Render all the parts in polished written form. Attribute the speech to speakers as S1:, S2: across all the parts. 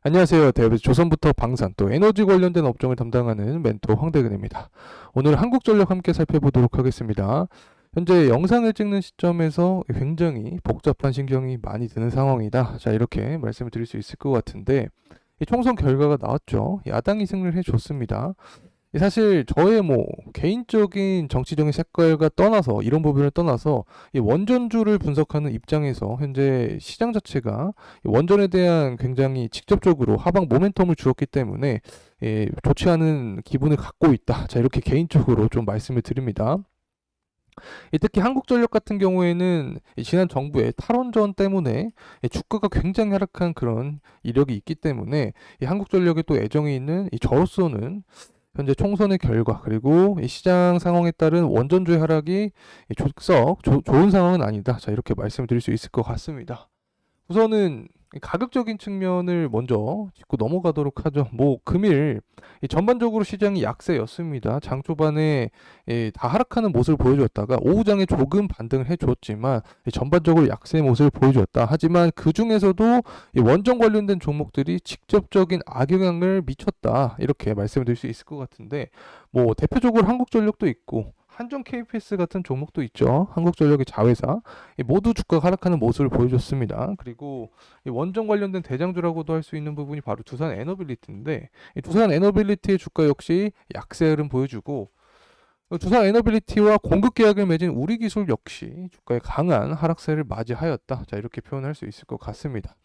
S1: 안녕하세요. 대한민국 조선부터 방산 또 에너지 관련된 업종을 담당하는 멘토 황대근입니다. 오늘 한국전력 함께 살펴보도록 하겠습니다. 현재 영상을 찍는 시점에서 굉장히 복잡한 신경이 많이 드는 상황이다. 자, 이렇게 말씀을 드릴 수 있을 것 같은데 이 총선 결과가 나왔죠. 야당이 승리를 해줬습니다. 사실 저의 뭐 개인적인 정치적인 색깔과 떠나서 이런 부분을 떠나서 이 원전주를 분석하는 입장에서 현재 시장 자체가 이 원전에 대한 굉장히 직접적으로 하방 모멘텀을 주었기 때문에 좋지 않은 기분을 갖고 있다. 자, 이렇게 개인적으로 좀 말씀을 드립니다. 특히 한국전력 같은 경우에는 지난 정부의 탈원전 때문에 주가가 굉장히 하락한 그런 이력이 있기 때문에 이 한국전력에 또 애정이 있는 저로서는 현재 총선의 결과 그리고 이 시장 상황에 따른 원전주의 하락이 좋은 상황은 아니다. 자, 이렇게 말씀드릴 수 있을 것 같습니다. 우선은 가격적인 측면을 먼저 짚고 넘어가도록 하죠. 뭐 금일 전반적으로 시장이 약세였습니다. 장 초반에 다 하락하는 모습을 보여줬다가 오후장에 조금 반등을 해줬지만 전반적으로 약세의 모습을 보여줬다. 하지만 그 중에서도 원전 관련된 종목들이 직접적인 악영향을 미쳤다. 이렇게 말씀을 드릴 수 있을 것 같은데 뭐 대표적으로 한국전력도 있고 한전 KPS 같은 종목도 있죠. 한국전력의 자회사 모두 주가가 하락하는 모습을 보여줬습니다. 그리고 원전 관련된 대장주라고도 할 수 있는 부분이 바로 두산 에너빌리티인데 두산 에너빌리티의 주가 역시 약세 흐름 보여주고 두산 에너빌리티와 공급 계약을 맺은 우리기술 역시 주가의 강한 하락세를 맞이하였다. 자, 이렇게 표현할 수 있을 것 같습니다.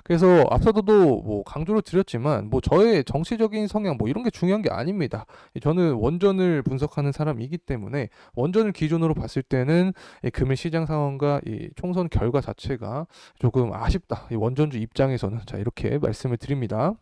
S1: 그래서 앞서도 뭐 강조를 드렸지만 뭐 저의 정치적인 성향 뭐 이런 게 중요한 게 아닙니다. 저는 원전을 분석하는 사람이기 때문에 원전을 기준으로 봤을 때는 금일 시장 상황과 이 총선 결과 자체가 조금 아쉽다. 이 원전주 입장에서는 자, 이렇게 말씀을 드립니다.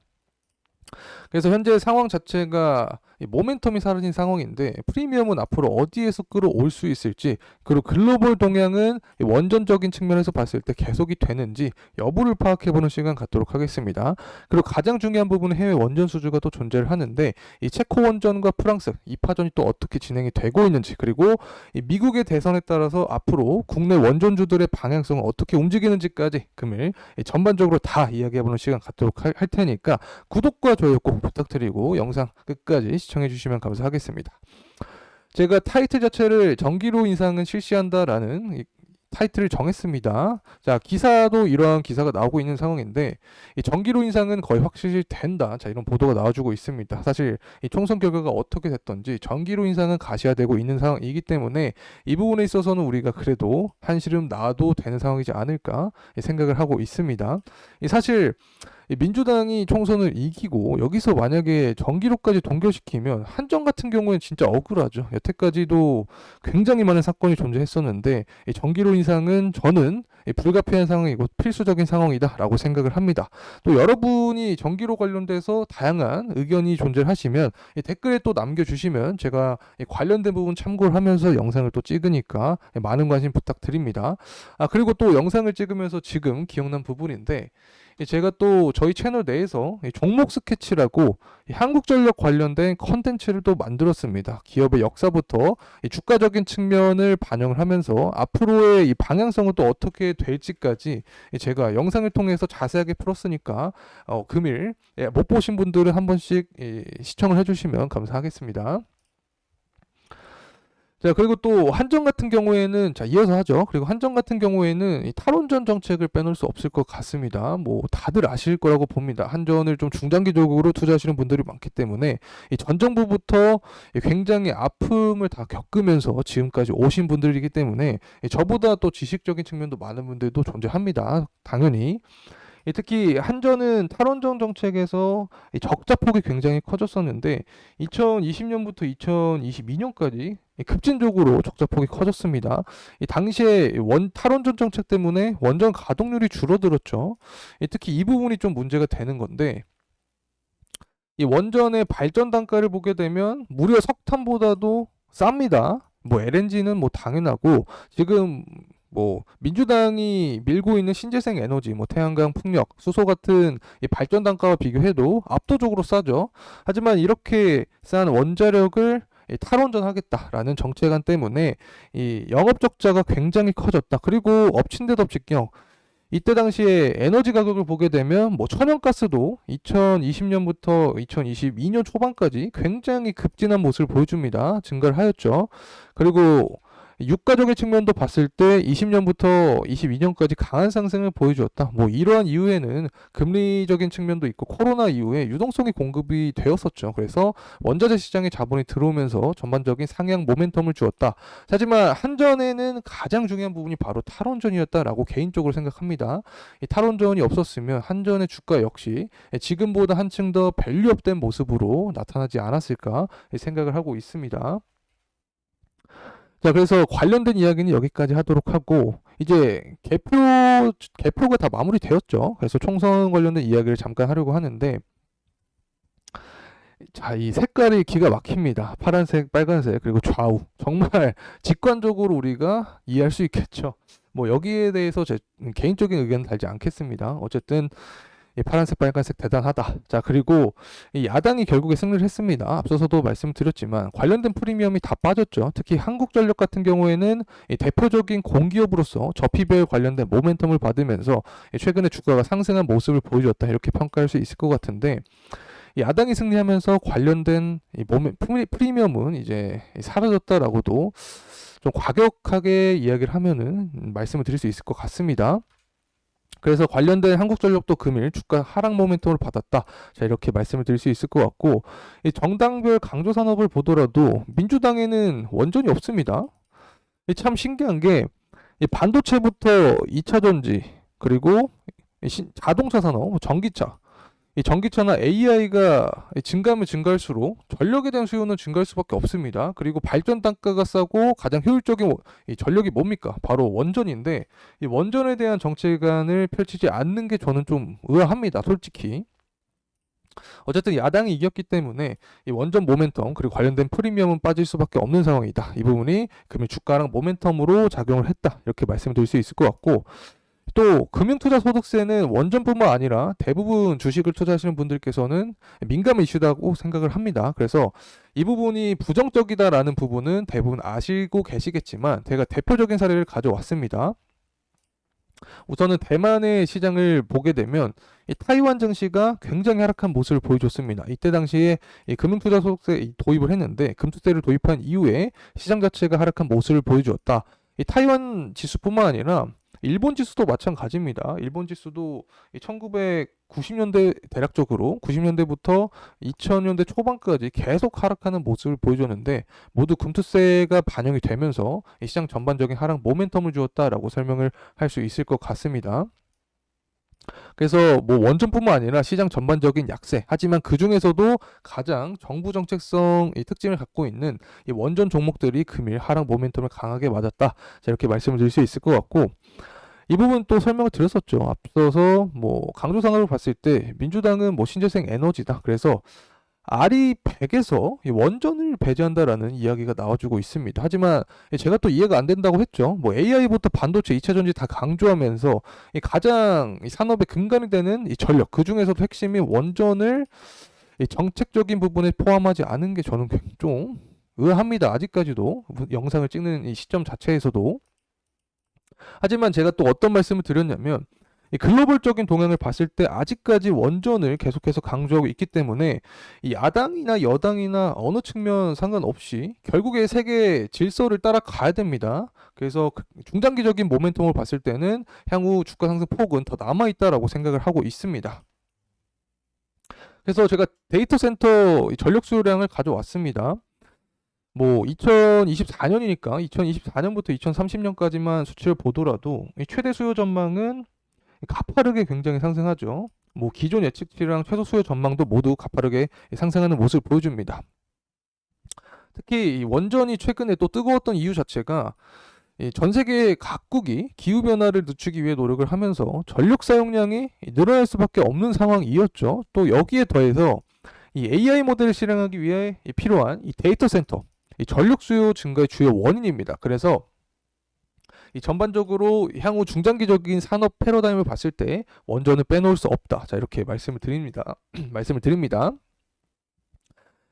S1: 그래서 현재 상황 자체가 모멘텀이 사라진 상황인데 프리미엄은 앞으로 어디에서 끌어올 수 있을지 그리고 글로벌 동향은 원전적인 측면에서 봤을 때 계속이 되는지 여부를 파악해보는 시간 갖도록 하겠습니다. 그리고 가장 중요한 부분은 해외 원전 수주가 또 존재를 하는데 이 체코 원전과 프랑스 이 파전이 또 어떻게 진행이 되고 있는지 그리고 이 미국의 대선에 따라서 앞으로 국내 원전주들의 방향성을 어떻게 움직이는지까지 금일 전반적으로 다 이야기해보는 시간 갖도록 할 테니까 구독과 좋아요 꼭 부탁드리고 영상 끝까지 시청해 주시면 감사하겠습니다. 제가 타이틀 자체를 전기로 인상은 실시한다라는 타이틀을 정했습니다. 자, 기사도 이러한 기사가 나오고 있는 상황인데 이 전기로 인상은 거의 확실시 된다. 자, 이런 보도가 나와주고 있습니다. 사실 이 총선 결과가 어떻게 됐던지 전기로 인상은 가시화되고 있는 상황이기 때문에 이 부분에 있어서는 우리가 그래도 한시름 놔도 되는 상황이지 않을까 생각을 하고 있습니다. 사실 민주당이 총선을 이기고 여기서 만약에 전기로까지 동결시키면 한전 같은 경우에는 진짜 억울하죠. 여태까지도 굉장히 많은 사건이 존재했었는데 전기로 인상은 저는 불가피한 상황이고 필수적인 상황이다라고 생각을 합니다. 또 여러분이 전기로 관련돼서 다양한 의견이 존재하시면 댓글에 또 남겨주시면 제가 관련된 부분 참고를 하면서 영상을 또 찍으니까 많은 관심 부탁드립니다. 그리고 또 영상을 찍으면서 지금 기억난 부분인데 제가 또 저희 채널 내에서 종목 스케치라고 한국전력 관련된 컨텐츠를 또 만들었습니다. 기업의 역사부터 주가적인 측면을 반영을 하면서 앞으로의 이 방향성은 또 어떻게 될지까지 제가 영상을 통해서 자세하게 풀었으니까 금일 못 보신 분들은 한 번씩 시청을 해주시면 감사하겠습니다. 자, 그리고 또 한전 같은 경우에는 자, 이어서 하죠. 그리고 한전 같은 경우에는 이 탈원전 정책을 빼놓을 수 없을 것 같습니다. 뭐 다들 아실 거라고 봅니다. 한전을 좀 중장기적으로 투자하시는 분들이 많기 때문에 이 전 정부부터 굉장히 아픔을 다 겪으면서 지금까지 오신 분들이기 때문에 저보다 또 지식적인 측면도 많은 분들도 존재합니다. 당연히. 특히 한전은 탈원전 정책에서 적자폭이 굉장히 커졌었는데 2020년부터 2022년까지 급진적으로 적자폭이 커졌습니다. 이 당시에 탈원전 정책 때문에 원전 가동률이 줄어들었죠. 특히 이 부분이 좀 문제가 되는 건데 이 원전의 발전 단가를 보게 되면 무려 석탄보다도 쌉니다. 뭐 LNG는 뭐 당연하고 지금 뭐 민주당이 밀고 있는 신재생 에너지, 뭐 태양광, 풍력, 수소 같은 이 발전 단가와 비교해도 압도적으로 싸죠. 하지만 이렇게 싼 원자력을 탈원전하겠다라는 정책안 때문에 이 영업 적자가 굉장히 커졌다. 그리고 엎친 데 덮친 격 이때 당시에 에너지 가격을 보게 되면 뭐 천연가스도 2020년부터 2022년 초반까지 굉장히 급진한 모습을 보여줍니다. 증가를 하였죠. 그리고 유가적인 측면도 봤을 때 20년부터 22년까지 강한 상승을 보여주었다. 뭐 이러한 이유에는 금리적인 측면도 있고 코로나 이후에 유동성이 공급이 되었었죠. 그래서 원자재 시장에 자본이 들어오면서 전반적인 상향 모멘텀을 주었다. 하지만 한전에는 가장 중요한 부분이 바로 탈원전이었다라고 개인적으로 생각합니다. 이 탈원전이 없었으면 한전의 주가 역시 지금보다 한층 더 밸류업된 모습으로 나타나지 않았을까 생각을 하고 있습니다. 자, 그래서 관련된 이야기는 여기까지 하도록 하고, 이제 개표가 다 마무리되었죠. 그래서 총선 관련된 이야기를 잠깐 하려고 하는데, 자, 이 색깔이 기가 막힙니다. 파란색, 빨간색, 그리고 좌우. 정말 직관적으로 우리가 이해할 수 있겠죠. 뭐, 여기에 대해서 제 개인적인 의견은 달지 않겠습니다. 어쨌든, 이 파란색, 빨간색 대단하다. 자, 그리고 이 야당이 결국에 승리를 했습니다. 앞서서도 말씀드렸지만 관련된 프리미엄이 다 빠졌죠. 특히 한국전력 같은 경우에는 이 대표적인 공기업으로서 저피별 관련된 모멘텀을 받으면서 최근에 주가가 상승한 모습을 보여줬다. 이렇게 평가할 수 있을 것 같은데, 이 야당이 승리하면서 관련된 이 프리미엄은 이제 사라졌다라고도 좀 과격하게 이야기를 하면은 말씀을 드릴 수 있을 것 같습니다. 그래서 관련된 한국전력도 금일 주가 하락 모멘텀을 받았다. 자, 이렇게 말씀을 드릴 수 있을 것 같고, 이 정당별 강조 산업을 보더라도 민주당에는 원전이 없습니다. 참 신기한 게 이 반도체부터 2차 전지, 그리고 자동차 산업, 뭐 전기차, 이 전기차나 AI가 증가하면 증가할수록 전력에 대한 수요는 증가할 수밖에 없습니다. 그리고 발전 단가가 싸고 가장 효율적인 이 전력이 뭡니까? 바로 원전인데, 이 원전에 대한 정책안을 펼치지 않는 게 저는 좀 의아합니다. 솔직히. 어쨌든 야당이 이겼기 때문에 이 원전 모멘텀 그리고 관련된 프리미엄은 빠질 수밖에 없는 상황이다. 이 부분이 금일 주가랑 모멘텀으로 작용을 했다. 이렇게 말씀드릴 수 있을 것 같고, 또 금융투자소득세는 원전뿐만 아니라 대부분 주식을 투자하시는 분들께서는 민감 이슈다고 생각을 합니다. 그래서 이 부분이 부정적이다라는 부분은 대부분 아시고 계시겠지만 제가 대표적인 사례를 가져왔습니다. 우선은 대만의 시장을 보게 되면 이 타이완 증시가 굉장히 하락한 모습을 보여줬습니다. 이때 당시에 이 금융투자소득세 도입을 했는데 금투세를 도입한 이후에 시장 자체가 하락한 모습을 보여주었다. 이 타이완 지수뿐만 아니라 일본 지수도 마찬가지입니다. 일본 지수도 1990년대 대략적으로 90년대부터 2000년대 초반까지 계속 하락하는 모습을 보여줬는데 모두 금투세가 반영이 되면서 이 시장 전반적인 하락 모멘텀을 주었다라고 설명을 할 수 있을 것 같습니다. 그래서 뭐 원전뿐만 아니라 시장 전반적인 약세, 하지만 그 중에서도 가장 정부 정책성 이 특징을 갖고 있는 이 원전 종목들이 금일 하락 모멘텀을 강하게 맞았다. 자, 이렇게 말씀을 드릴 수 있을 것 같고, 이 부분 또 설명을 드렸었죠. 앞서서 뭐 강조상으로 봤을 때 민주당은 뭐 신재생 에너지다. 그래서 RE100에서 원전을 배제한다라는 이야기가 나와주고 있습니다. 하지만 제가 또 이해가 안 된다고 했죠. 뭐 AI부터 반도체, 2차 전지 다 강조하면서 이 가장 이 산업의 근간이 되는 이 전력, 그 중에서도 핵심이 원전을 이 정책적인 부분에 포함하지 않은 게 저는 좀 의아합니다. 아직까지도 영상을 찍는 이 시점 자체에서도. 하지만 제가 또 어떤 말씀을 드렸냐면 이 글로벌적인 동향을 봤을 때 아직까지 원전을 계속해서 강조하고 있기 때문에 이 야당이나 여당이나 어느 측면 상관없이 결국에 세계 질서를 따라가야 됩니다. 그래서 중장기적인 모멘텀을 봤을 때는 향후 주가 상승 폭은 더 남아있다라고 생각을 하고 있습니다. 그래서 제가 데이터 센터 전력 수요량을 가져왔습니다. 뭐 2024년이니까 2024년부터 2030년까지만 수치를 보더라도 이 최대 수요 전망은 가파르게 굉장히 상승하죠. 뭐 기존 예측치랑 최소 수요 전망도 모두 가파르게 상승하는 모습을 보여줍니다. 특히 이 원전이 최근에 또 뜨거웠던 이유 자체가 전 세계 각국이 기후 변화를 늦추기 위해 노력을 하면서 전력 사용량이 늘어날 수밖에 없는 상황이었죠. 또 여기에 더해서 이 AI 모델을 실행하기 위해 필요한 이 데이터 센터, 이 전력 수요 증가의 주요 원인입니다. 그래서 이 전반적으로 향후 중장기적인 산업 패러다임을 봤을 때 원전을 빼놓을 수 없다. 자, 이렇게 말씀을 드립니다. 말씀을 드립니다.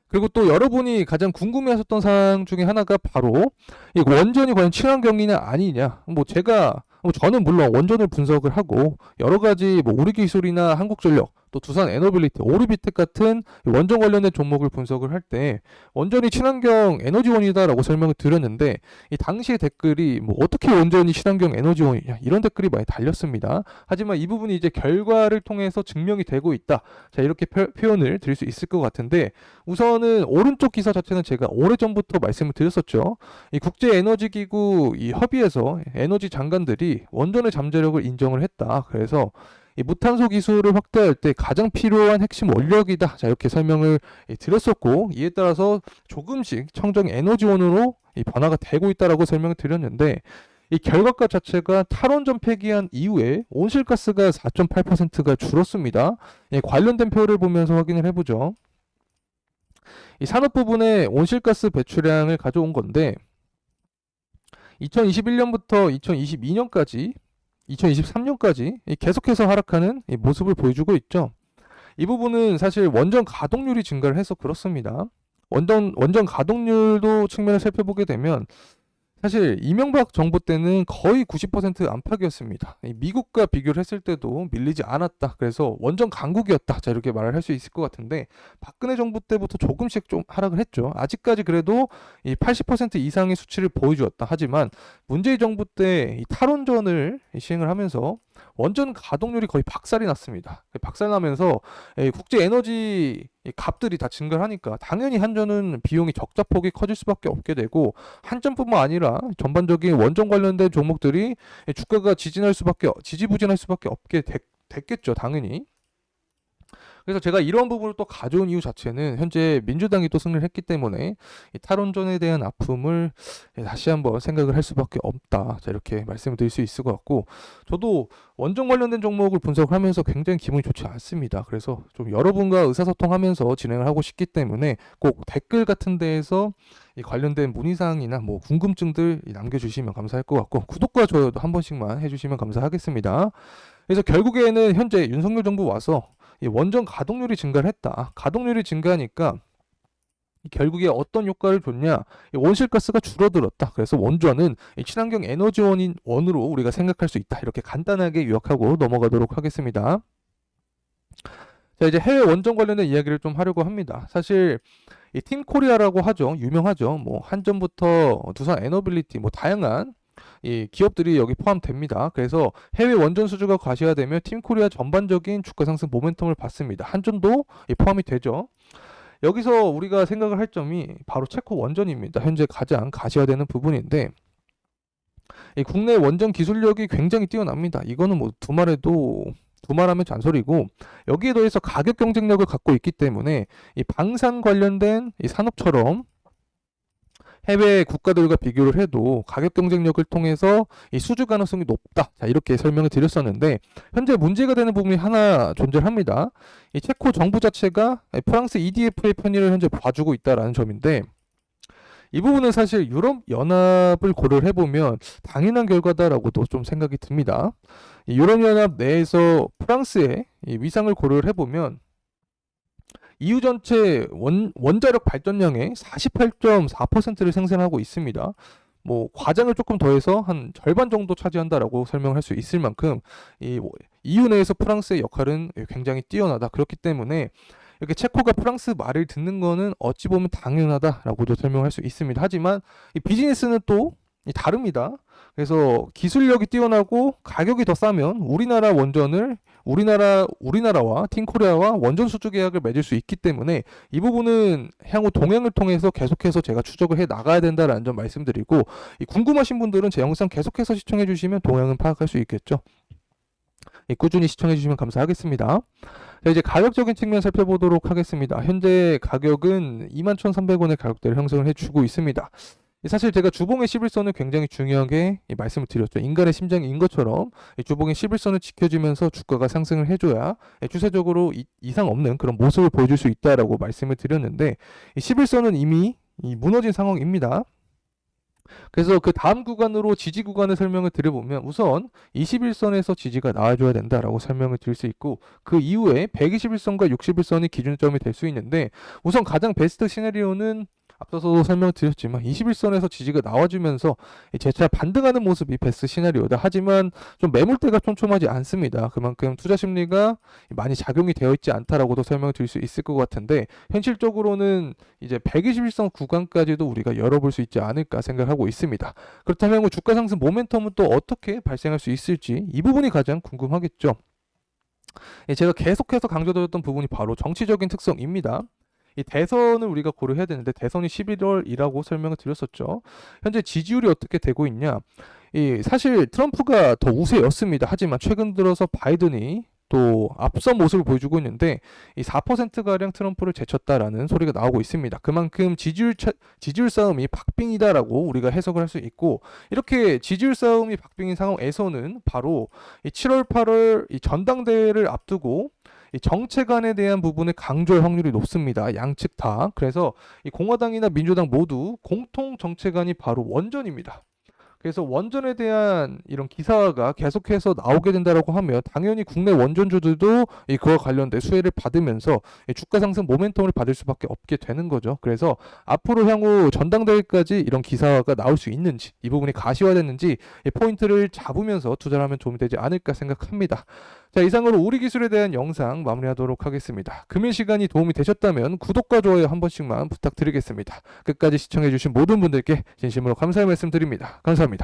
S1: 그리고 또 여러분이 가장 궁금해하셨던 사항 중에 하나가 바로 이 원전이 과연 친환경이냐 아니냐. 뭐 제가 저는 물론 원전을 분석을 하고 여러 가지 뭐 우리기술이나 한국전력 또 두산 에너빌리티, 오르비텍 같은 원전 관련된 종목을 분석을 할 때 원전이 친환경 에너지원이다라고 설명을 드렸는데 이 당시의 댓글이 뭐 어떻게 원전이 친환경 에너지원이냐 이런 댓글이 많이 달렸습니다. 하지만 이 부분이 이제 결과를 통해서 증명이 되고 있다. 자, 이렇게 표현을 드릴 수 있을 것 같은데 우선은 오른쪽 기사 자체는 제가 오래전부터 말씀을 드렸었죠. 이 국제에너지기구 이 협의에서 에너지 장관들이 원전의 잠재력을 인정을 했다. 그래서 이 무탄소 기술을 확대할 때 가장 필요한 핵심 원력이다. 자, 이렇게 설명을 드렸었고 이에 따라서 조금씩 청정 에너지원으로 이 변화가 되고 있다라고 설명을 드렸는데 이 결과값 자체가 탈원전 폐기한 이후에 온실가스가 4.8%가 줄었습니다. 관련된 표를 보면서 확인을 해보죠. 이 산업 부분의 온실가스 배출량을 가져온 건데 2021년부터 2022년까지 2023년까지 계속해서 하락하는 모습을 보여주고 있죠. 이 부분은 사실 원전 가동률이 증가를 해서 그렇습니다. 원전 가동률도 측면을 살펴보게 되면 사실 이명박 정부 때는 거의 90% 안팎이었습니다. 미국과 비교를 했을 때도 밀리지 않았다. 그래서 원전 강국이었다. 자, 이렇게 말을 할 수 있을 것 같은데 박근혜 정부 때부터 조금씩 좀 하락을 했죠. 아직까지 그래도 이 80% 이상의 수치를 보여주었다. 하지만 문재인 정부 때 이 탈원전을 시행을 하면서 원전 가동률이 거의 박살이 났습니다. 박살나면서 국제 에너지 값들이 다 증가를 하니까 당연히 한전은 비용이 적자폭이 커질 수밖에 없게 되고 한전뿐만 아니라 전반적인 원전 관련된 종목들이 주가가 지지부진할 수밖에 없게 됐겠죠, 당연히. 그래서 제가 이런 부분을 또 가져온 이유 자체는 현재 민주당이 또 승리를 했기 때문에 이 탈원전에 대한 아픔을 다시 한번 생각을 할 수밖에 없다. 자, 이렇게 말씀을 드릴 수 있을 것 같고 저도 원전 관련된 종목을 분석하면서 굉장히 기분이 좋지 않습니다. 그래서 좀 여러분과 의사소통하면서 진행을 하고 싶기 때문에 꼭 댓글 같은 데에서 이 관련된 문의사항이나 뭐 궁금증들 남겨주시면 감사할 것 같고 구독과 좋아요도 한 번씩만 해주시면 감사하겠습니다. 그래서 결국에는 현재 윤석열 정부 와서 이 원전 가동률이 증가를 했다. 가동률이 증가하니까 결국에 어떤 효과를 줬냐? 이 온실가스가 줄어들었다. 그래서 원전은 이 친환경 에너지원인 원으로 우리가 생각할 수 있다. 이렇게 간단하게 요약하고 넘어가도록 하겠습니다. 자, 이제 해외 원전 관련된 이야기를 좀 하려고 합니다. 사실 이 팀코리아라고 하죠. 유명하죠. 뭐 한전부터 두산 에너빌리티 뭐 다양한 이 기업들이 여기 포함됩니다. 그래서 해외 원전 수주가 과시화되면 팀코리아 전반적인 주가 상승 모멘텀을 받습니다. 한전도 포함이 되죠. 여기서 우리가 생각을 할 점이 바로 체코 원전입니다. 현재 가장 가시화되는 부분인데 이 국내 원전 기술력이 굉장히 뛰어납니다. 이거는 뭐 두말하면 잔소리고 여기에 더해서 가격 경쟁력을 갖고 있기 때문에 이 방산 관련된 이 산업처럼 해외 국가들과 비교를 해도 가격 경쟁력을 통해서 이 수주 가능성이 높다. 자, 이렇게 설명을 드렸었는데 현재 문제가 되는 부분이 하나 존재합니다. 이 체코 정부 자체가 프랑스 EDF의 편의를 현재 봐주고 있다라는 점인데 이 부분은 사실 유럽 연합을 고려를 해보면 당연한 결과다라고도 좀 생각이 듭니다. 이 유럽 연합 내에서 프랑스의 이 위상을 고려를 해보면 EU 전체 원자력 발전량의 48.4%를 생산하고 있습니다. 뭐 과장을 조금 더해서 한 절반 정도 차지한다라고 설명할 수 있을 만큼 이 EU 내에서 프랑스의 역할은 굉장히 뛰어나다. 그렇기 때문에 이렇게 체코가 프랑스 말을 듣는 거는 어찌 보면 당연하다라고도 설명할 수 있습니다. 하지만 이 비즈니스는 또 다릅니다. 그래서 기술력이 뛰어나고 가격이 더 싸면 우리나라와 팀코리아와 원전 수주 계약을 맺을 수 있기 때문에 이 부분은 향후 동행을 통해서 계속해서 제가 추적을 해 나가야 된다라는 점 말씀드리고 궁금하신 분들은 제 영상 계속해서 시청해 주시면 동향은 파악할 수 있겠죠. 꾸준히 시청해 주시면 감사하겠습니다. 자, 이제 가격적인 측면 살펴보도록 하겠습니다. 현재 가격은 21,300원의 가격대를 형성을 해주고 있습니다. 사실 제가 주봉의 11선을 굉장히 중요하게 말씀을 드렸죠. 인간의 심장인 것처럼 주봉의 11선을 지켜주면서 주가가 상승을 해줘야 추세적으로 이상 없는 그런 모습을 보여줄 수 있다라고 말씀을 드렸는데 11선은 이미 무너진 상황입니다. 그래서 그 다음 구간으로 지지 구간을 설명을 드려보면 우선 21선에서 지지가 나와줘야 된다라고 설명을 드릴 수 있고 그 이후에 121선과 61선이 기준점이 될 수 있는데 우선 가장 베스트 시나리오는 앞서서도 설명드렸지만 21선에서 지지가 나와주면서 이 재차 반등하는 모습이 베스트 시나리오다. 하지만 좀 매물대가 촘촘하지 않습니다. 그만큼 투자 심리가 많이 작용이 되어 있지 않다라고도 설명을 드릴 수 있을 것 같은데, 현실적으로는 이제 121선 구간까지도 우리가 열어볼 수 있지 않을까 생각하고 있습니다. 그렇다면 그 주가 상승 모멘텀은 또 어떻게 발생할 수 있을지, 이 부분이 가장 궁금하겠죠. 제가 계속해서 강조드렸던 부분이 바로 정치적인 특성입니다. 이 대선을 우리가 고려해야 되는데, 대선이 11월이라고 설명을 드렸었죠. 현재 지지율이 어떻게 되고 있냐? 사실 트럼프가 더 우세였습니다. 하지만 최근 들어서 바이든이 또 앞선 모습을 보여주고 있는데, 이 4%가량 트럼프를 제쳤다라는 소리가 나오고 있습니다. 그만큼 지지율 싸움이 박빙이다라고 우리가 해석을 할 수 있고, 이렇게 지지율 싸움이 박빙인 상황에서는 바로 이 7월, 8월 이 전당대회를 앞두고 이 정책안에 대한 부분을 강조할 확률이 높습니다. 양측 다. 그래서 이 공화당이나 민주당 모두 공통 정책안이 바로 원전입니다. 그래서 원전에 대한 이런 기사가 계속해서 나오게 된다라고 하면 당연히 국내 원전주들도 그와 관련된 수혜를 받으면서 주가 상승 모멘텀을 받을 수밖에 없게 되는 거죠. 그래서 앞으로 향후 전당대회까지 이런 기사가 나올 수 있는지, 이 부분이 가시화됐는지 포인트를 잡으면서 투자를 하면 도움이 되지 않을까 생각합니다. 자, 이상으로 우리 기술에 대한 영상 마무리하도록 하겠습니다. 금일 시간이 도움이 되셨다면 구독과 좋아요 한 번씩만 부탁드리겠습니다. 끝까지 시청해주신 모든 분들께 진심으로 감사의 말씀 드립니다. 감사합니다.